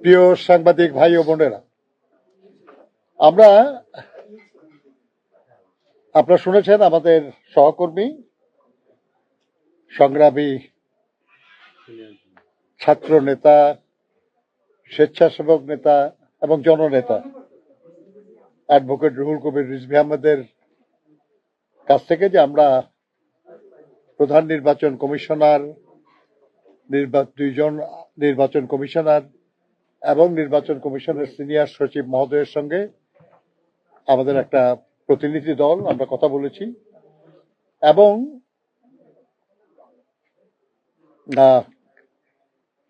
প্রিয় সাংবাদিক ভাই ও বোনেরা, আপনারা শুনেছেন আমাদের সহকর্মী, সংগ্রামী ছাত্র নেতা, স্বেচ্ছাসেবক নেতা এবং জননেতা অ্যাডভোকেট রুহুল কবির রিজভী আহমেদের কাছ থেকে যে আমরা প্রধান নির্বাচন কমিশনার, দুইজন নির্বাচন কমিশনার এবং নির্বাচন কমিশনের সিনিয়র সচিব মহোদয়ের সঙ্গে আমাদের একটা প্রতিনিধি দল আমরা কথা বলেছি এবং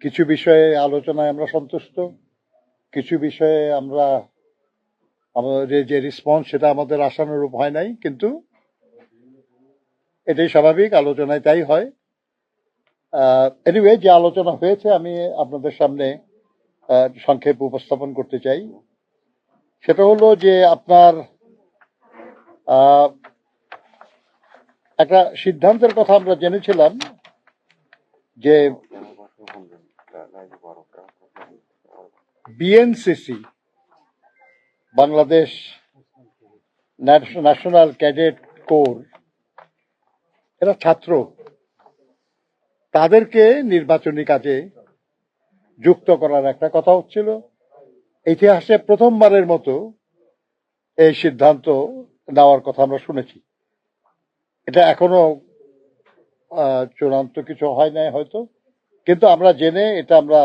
কিছু বিষয়ে আলোচনায় আমরা সন্তুষ্ট, কিছু বিষয়ে আমাদের যে রেসপন্স সেটা আমাদের আশানুরূপ হয় নাই, কিন্তু এটাই স্বাভাবিক, আলোচনায় তাই হয়। এনিওয়ে, যে আলোচনা হয়েছে আমি আপনাদের সামনে সংক্ষেপে উপস্থাপন করতে চাই। সেটা হলো যে আপনার একটা সিদ্ধান্তের কথা আমরা জেনেছিলাম যে BNCC, Bangladesh national cadet corps, এরা ছাত্র, তাদেরকে নির্বাচনী কাজে যুক্ত করার একটা কথা হচ্ছিল। ইতিহাসে প্রথমবারের মতো এই সিদ্ধান্ত নেওয়ার কথা আমরা শুনেছি। এটা এখনো চূড়ান্ত কিছু হয় নাই হয়তো, কিন্তু আমরা জেনে এটা আমরা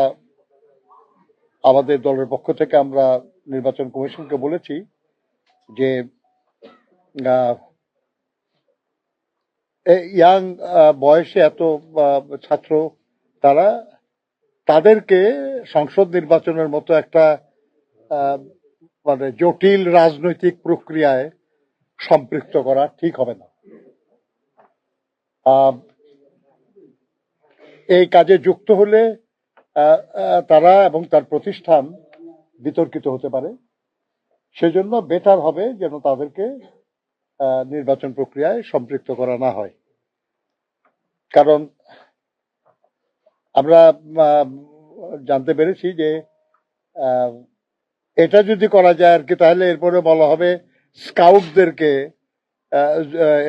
আমাদের দলের পক্ষ থেকে আমরা নির্বাচন কমিশনকে বলেছি যে ইয়াং বয়সে এত ছাত্র, তাদেরকে সংসদ নির্বাচনের মতো একটা মানে জটিল রাজনৈতিক প্রক্রিয়ায় সম্পৃক্ত করা ঠিক হবে না। এই কাজে যুক্ত হলে তারা এবং তার প্রতিষ্ঠান বিতর্কিত হতে পারে। সেজন্য বেটার হবে যেন তাদেরকে নির্বাচন প্রক্রিয়ায় সম্পৃক্ত করা না হয়। কারণ আমরা জানতে পেরেছি যে এটা যদি করা যায় আর কি, তাহলে এরপরে বলা হবে স্কাউটদেরকে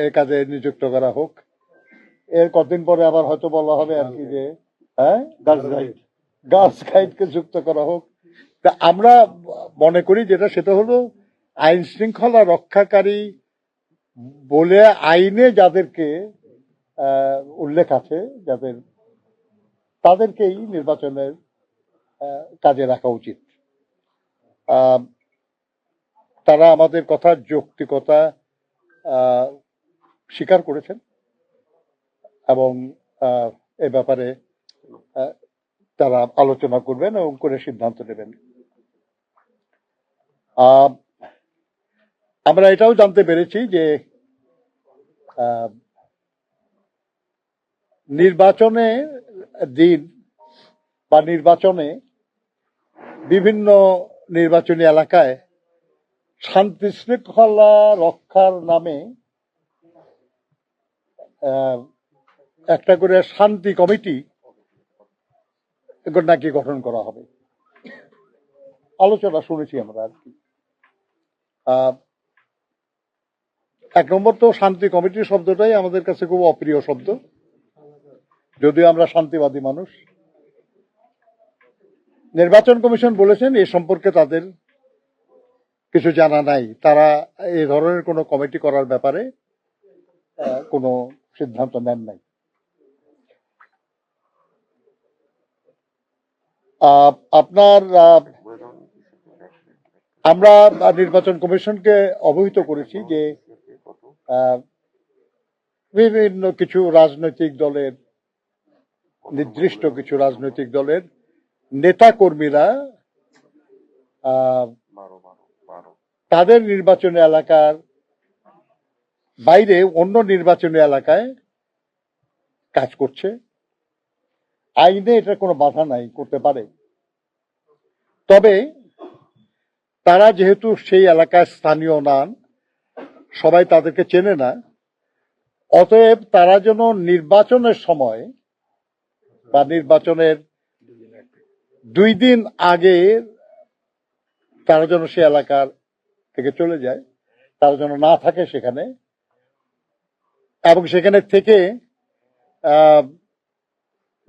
এ কাজে নিযুক্ত করা হোক। এর কতদিন পরে আবার হয়তো বলা হবে আর কি যে গার্লস গাইডকে যুক্ত করা হোক। তা আমরা মনে করি সেটা হলো আইন শৃঙ্খলা রক্ষাকারী বলে আইনে যাদেরকে উল্লেখ আছে, তাদেরকেই নির্বাচনের কাজে রাখা উচিত। তারা আমাদের কথার যৌক্তিকতা স্বীকার করেছেন এবং এ ব্যাপারে তারা আলোচনা করবেন এবং করে সিদ্ধান্ত নেবেন। আমরা এটাও জানতে পেরেছি যে নির্বাচনের দিন বা নির্বাচনে বিভিন্ন নির্বাচনী এলাকায় শান্তি শৃঙ্খলা রক্ষার নামে একটা করে শান্তি কমিটি নাকি গঠন করা হবে। আলোচনা শুনেছি আমরা আর কি। এক নম্বর তো শান্তি কমিটির শব্দটাই আমাদের কাছে খুব অপ্রিয় শব্দ, যদিও আমরা শান্তিবাদী মানুষ। নির্বাচন কমিশন বলেছেন এ সম্পর্কে তাদের কিছু জানা নাই, তারা এই ধরনের কোনো কমিটি করার ব্যাপারে কোনো সিদ্ধান্ত নেন নাই। আমরা নির্বাচন কমিশনকে অবহিত করেছি যে বিভিন্ন কিছু রাজনৈতিক দলের, নির্দিষ্ট কিছু রাজনৈতিক দলের নেতা কর্মীরা তাদের নির্বাচনী এলাকার বাইরে অন্য নির্বাচনী এলাকায় কাজ করছে। আইনে এটা কোনো বাধা নাই, করতে পারে। তবে তারা যেহেতু সেই এলাকায় স্থানীয় নন, সবাই তাদেরকে চেনে না, অতএব তারা যেন নির্বাচনের সময় বা নির্বাচনের 2 দিন আগে তারা যেন সে এলাকার থেকে চলে যায়, তারা যেন না থাকে সেখানে, এবং সেখানে থেকে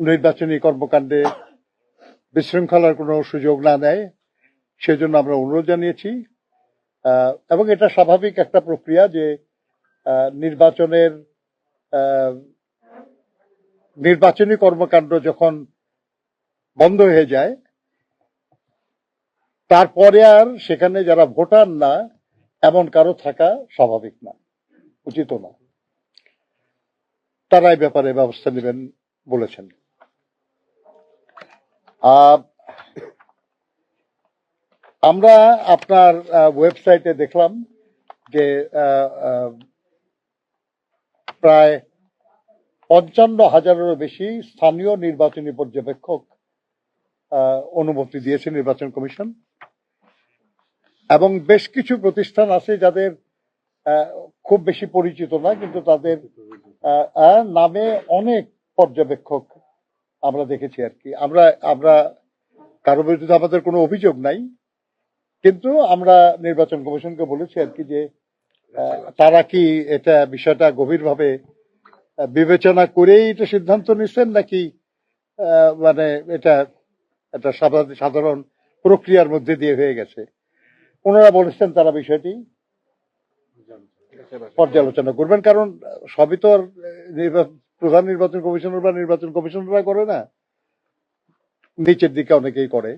নির্বাচনী কর্মকাণ্ডে বিশৃঙ্খলার কোনো সুযোগ না দেয় সেজন্য আমরা অনুরোধ জানিয়েছি। এবং এটা স্বাভাবিক একটা প্রক্রিয়া যে নির্বাচনী কর্মকাণ্ড যখন বন্ধ হয়ে যায় তারপরে আর সেখানে যারা ভোটার না এমন কারো থাকা স্বাভাবিক না, উচিত না। তারা এই ব্যাপারে ব্যবস্থা নেবেন বলেছেন। আমরা আপনার ওয়েবসাইটে দেখলাম যে প্রায় 55,000-এরও বেশি স্থানীয় নির্বাচনী পর্যবেক্ষক অনুমতি দিয়েছে নির্বাচন কমিশন, এবং বেশ কিছু প্রতিষ্ঠান আছে যাদের খুব বেশি পরিচিত না, কিন্তু তাদের নামে অনেক পর্যবেক্ষক আমরা দেখেছি আর কি। আমরা কারো বিরুদ্ধে আমাদের কোনো অভিযোগ নাই, কিন্তু আমরা নির্বাচন কমিশনকে বলেছি আর কি যে তারা কি এটা বিষয়টা গভীরভাবে বিবেচনা করেই এটা সিদ্ধান্ত নিচ্ছেন নাকি মানে এটা একটা সাধারণ প্রক্রিয়ার মধ্যে দিয়ে হয়ে গেছে। ওনারা বলেছেন তারা বিষয়টি পর্যালোচনা করবেন, কারণ সবই তো আর প্রধান নির্বাচন কমিশনার বা নির্বাচন কমিশনাররা করে না, নিচের দিকে অনেকেই করে।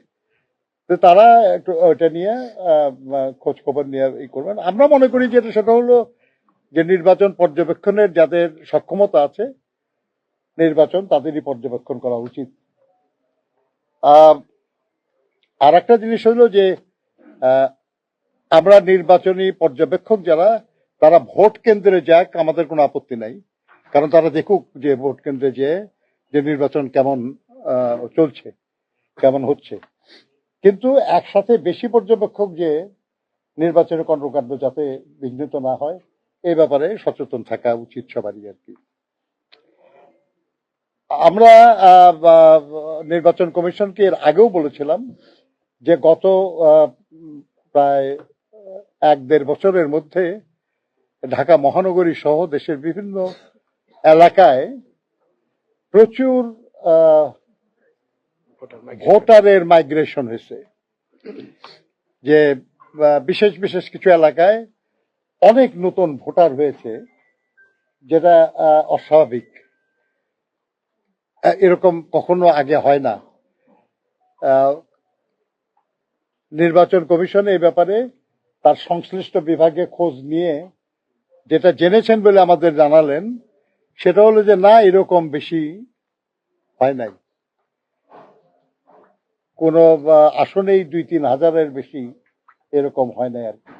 তো তারা একটু ওইটা নিয়ে খোঁজ খবর নিয়ে করবেন। আমরা মনে করি যে সেটা হলো যে নির্বাচন পর্যবেক্ষণের যাদের সক্ষমতা আছে নির্বাচন তাদেরই পর্যবেক্ষণ করা উচিত। আর একটা জিনিস হলো যে আমরা নির্বাচনী পর্যবেক্ষক যারা তারা ভোট কেন্দ্রে যাক আমাদের কোনো আপত্তি নাই, কারণ তারা দেখুক যে ভোট কেন্দ্রে যে নির্বাচন কেমন চলছে, কেমন হচ্ছে। কিন্তু একসাথে বেশি পর্যবেক্ষক যে নির্বাচনের কর্মকাণ্ড যাতে বিঘ্নিত না হয় এই ব্যাপারে সচেতন থাকা উচিত সবারই আর কি। আমরা নির্বাচন কমিশনকে এর আগেও বলেছিলাম যে গত প্রায় 1-1.5 বছরের মধ্যে ঢাকা মহানগরী সহ দেশের বিভিন্ন এলাকায় প্রচুর ভোটারের মাইগ্রেশন হয়েছে, যে বিশেষ বিশেষ কিছু এলাকায় অনেক নতুন ভোটার হয়েছে, যেটা অস্বাভাবিক, এরকম কখনো আগে হয় না। নির্বাচন কমিশন এই ব্যাপারে তার সংশ্লিষ্ট বিভাগে খোঁজ নিয়ে যেটা জেনেছেন বলে আমাদের জানালেন সেটা হলো যে না, এরকম বেশি হয় নাই, কোন আসনেই 2-3 হাজারের বেশি এরকম হয় নাই আর কি।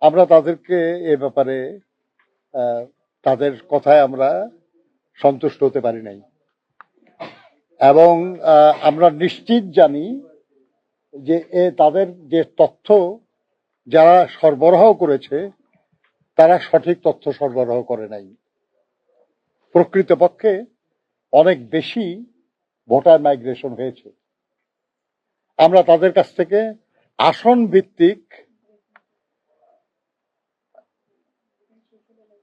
আমরা তাদেরকে এ ব্যাপারে তাদের কথায় আমরা সন্তুষ্ট হতে পারি নাই, এবং আমরা নিশ্চিত জানি যে তাদের যে তথ্য যারা সরবরাহ করেছে তারা সঠিক তথ্য সরবরাহ করে নাই। প্রকৃতপক্ষে অনেক বেশি ভোটার মাইগ্রেশন হয়েছে। আমরা তাদের কাছ থেকে আসন ভিত্তিক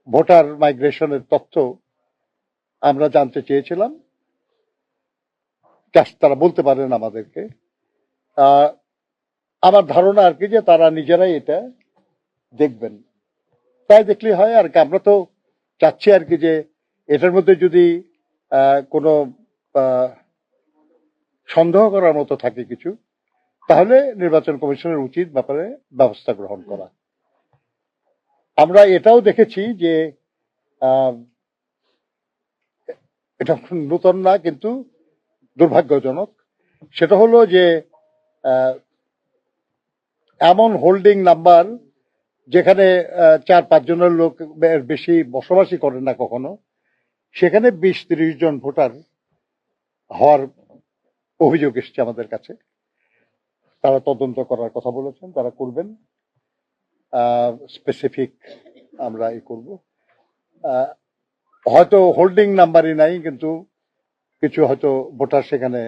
ভোটার মাইগ্রেশনের তথ্য আমরা জানতে চেয়েছিলাম, তারা বলতে পারেন আমাদেরকে। আমার ধারণা আর কি যে তারা নিজেরাই এটা দেখবেন, তাই দেখলে হয় আর কি। আমরা তো চাচ্ছি আর কি যে এটার মধ্যে যদি কোনো সন্দেহ করার মতো থাকে কিছু, তাহলে নির্বাচন কমিশনের উচিত ব্যাপারে ব্যবস্থা গ্রহণ করা। আমরা এটাও দেখেছি যে এটা নতুন না কিন্তু দুর্ভাগ্যজনক, সেটা হলো যে এমন হোল্ডিং নাম্বার যেখানে 4-5 জনের লোক বেশি বসবাসই করে না কখনো, সেখানে 20-30 জন ভোটার হওয়ার অভিযোগ এসছে আমাদের কাছে। তারা তদন্ত করার কথা বলেছেন, তারা করবেন, স্পেসিফিক আমরা করব। হয়তো হোল্ডিং নাম্বারই নাই, কিন্তু কিছু হয়তো ভোটার সেখানে,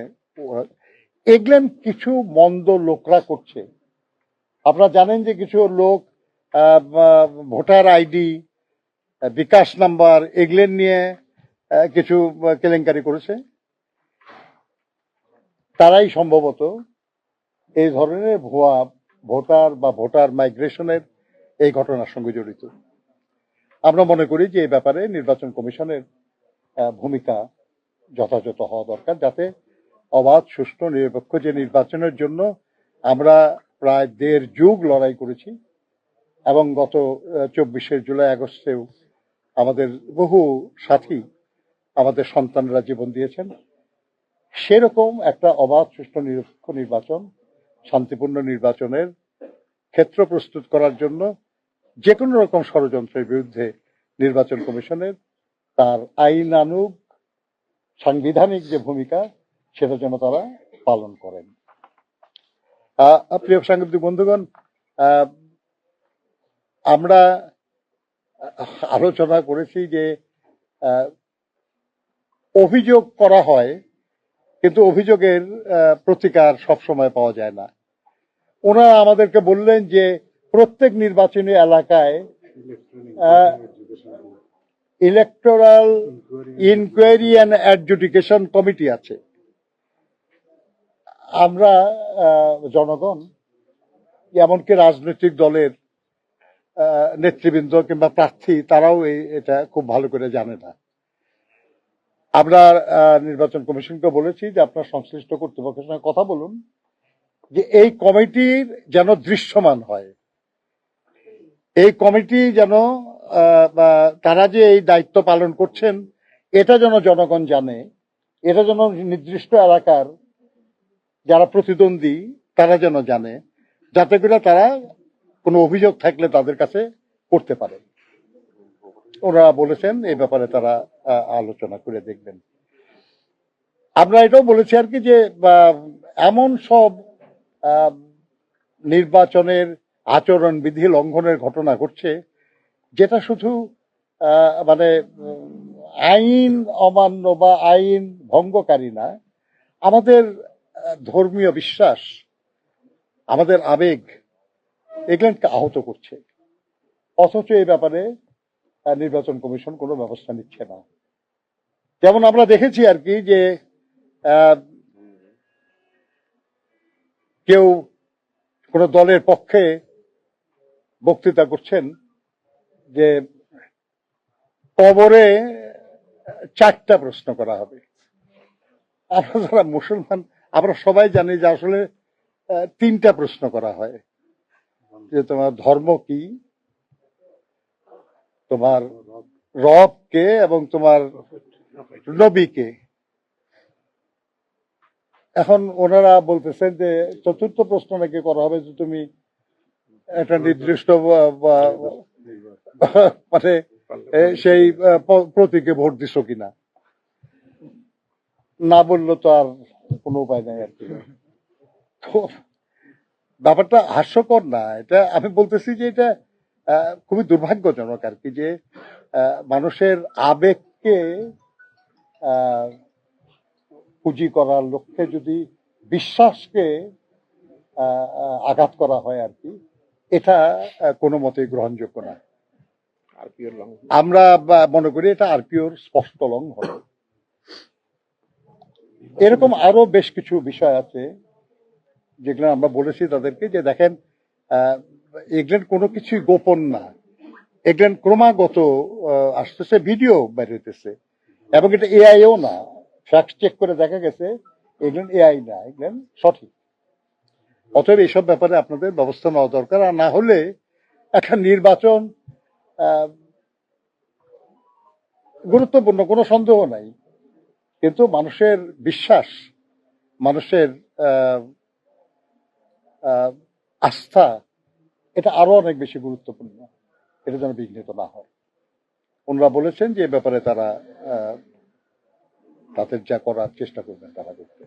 এগুলেন কিছু মন্দ লোকরা করছে। আপনারা জানেন যে কিছু লোক ভোটার আইডি, বিকাশ নাম্বার এগুলেন নিয়ে কিছু কেলেঙ্কারি করেছে। তারাই সম্ভবত এই ধরনের ভুয়া ভোটার বা ভোটার মাইগ্রেশনের এই ঘটনার সঙ্গে জড়িত। আমরা মনে করি যে এই ব্যাপারে নির্বাচন কমিশনের ভূমিকা যথাযথ হওয়া দরকার, যাতে অবাধ, সুষ্ঠু, নিরপেক্ষ যে নির্বাচনের জন্য আমরা প্রায় 1.5 যুগ লড়াই করেছি এবং গত 24শে জুলাই আগস্টেও আমাদের বহু সাথী, আমাদের সন্তানরা জীবন দিয়েছেন, সেরকম একটা অবাধ, সুষ্ঠু, নিরপেক্ষ নির্বাচন, শান্তিপূর্ণ নির্বাচনের ক্ষেত্র প্রস্তুত করার জন্য যে কোনো রকম ষড়যন্ত্রের বিরুদ্ধে নির্বাচন কমিশনের তার আইনানুগ সাংবিধানিক যে ভূমিকা সেটা যেন তারা পালন করেন। প্রিয় সাংবাদিক বন্ধুগণ, আমরা আলোচনা করেছি যে অভিযোগ করা হয়, কিন্তু অভিযোগের প্রতিকার সবসময় পাওয়া যায় না। ওনারা আমাদেরকে বললেন যে প্রত্যেক নির্বাচনী এলাকায় electoral inquiry and adjudication committee আছে। আমরা জনগণ, এমনকি রাজনৈতিক দলের নেতৃবৃন্দ কিংবা প্রার্থী, তারাও এটা খুব ভালো করে জানে না। আমরা নির্বাচন কমিশনকে বলেছি যে আপনার সংশ্লিষ্ট কর্তৃপক্ষের সঙ্গে কথা বলুন যে এই কমিটির যেন দৃশ্যমান হয়, এই কমিটি যেন তারা যে এই দায়িত্ব পালন করছেন এটা যেন জনগণ জানে, এটা যেন নির্দিষ্ট এলাকার যারা প্রতিদ্বন্দ্বী তারা যেন জানে, যাতে করে তারা কোনো অভিযোগ থাকলে তাদের কাছে করতে পারে। ওরা বলেছেন এই ব্যাপারে তারা আলোচনা করে দেখবেন। আমরা এটাও বলেছি আর কি যে এমন সব নির্বাচনের আচরণবিধি লঙ্ঘনের ঘটনা ঘটছে যেটা শুধু মানে আইন অমান্য বা আইন ভঙ্গকারী না, আমাদের ধর্মীয় বিশ্বাস, আমাদের আবেগ এগুলোকে আহত করছে, অথচ এই ব্যাপারে নির্বাচন কমিশন কোনো ব্যবস্থা নিচ্ছে না। যেমন আমরা দেখেছি আর কি যে কেউ কোন দলের পক্ষে বক্তৃতা করছেন যে কবরে 4টা প্রশ্ন করা হবে। আমরা যারা মুসলমান আমরা সবাই জানি যে আসলে 3টা প্রশ্ন করা হয়, যে তোমার ধর্ম কি, তোমার রব কে এবং তোমার নবী কে। এখন ওনারা বলতেছেন যে 4র্থ প্রশ্ন নাকি করা হবে যে তুমি একটা নির্দিষ্ট মানে সেই প্রতীকে ভোট দিছো কিনা। না বললো তো আর কোনো উপায় নাই আর কি। তো ব্যাপারটা হাস্যকর না, এটা আমি বলতেছি যে এটা খুবই দুর্ভাগ্যজনক আর কি, যে মানুষের আবেগকে পুঁজি করার লক্ষ্যে যদি বিশ্বাসকে আঘাত করা হয় আর কি, এটা কোনো মতেই গ্রহণযোগ্য না। আমরা মনে করি এটা আরপিওর স্পষ্ট লঙ্ঘন। এরকম আরো বেশ কিছু বিষয় আছে যেগুলো আমরা বলেছি তাদেরকে যে দেখেন এগুলো কোনো কিছুই গোপন না, এগুলো ক্রমাগত আসতেছে, ভিডিও বের হইতেছে, এবং এটা এআইও না, ফ্যাক্ট চেক করে দেখা গেছে এগুলো এআই না, এগুলো সঠিক। অতএব এইসব ব্যাপারে আপনাদের ব্যবস্থা নেওয়া দরকার। আর না হলে একটা নির্বাচন গুরুত্বপূর্ণ, কোনো সন্দেহ নাই, কিন্তু মানুষের বিশ্বাস, মানুষের আস্থা, এটা আরো অনেক বেশি গুরুত্বপূর্ণ, এটা যেন বিঘ্নিত না হয়। ওনারা বলেছেন যে এ ব্যাপারে তারা তাদের যা করার চেষ্টা করবেন তারা করতে।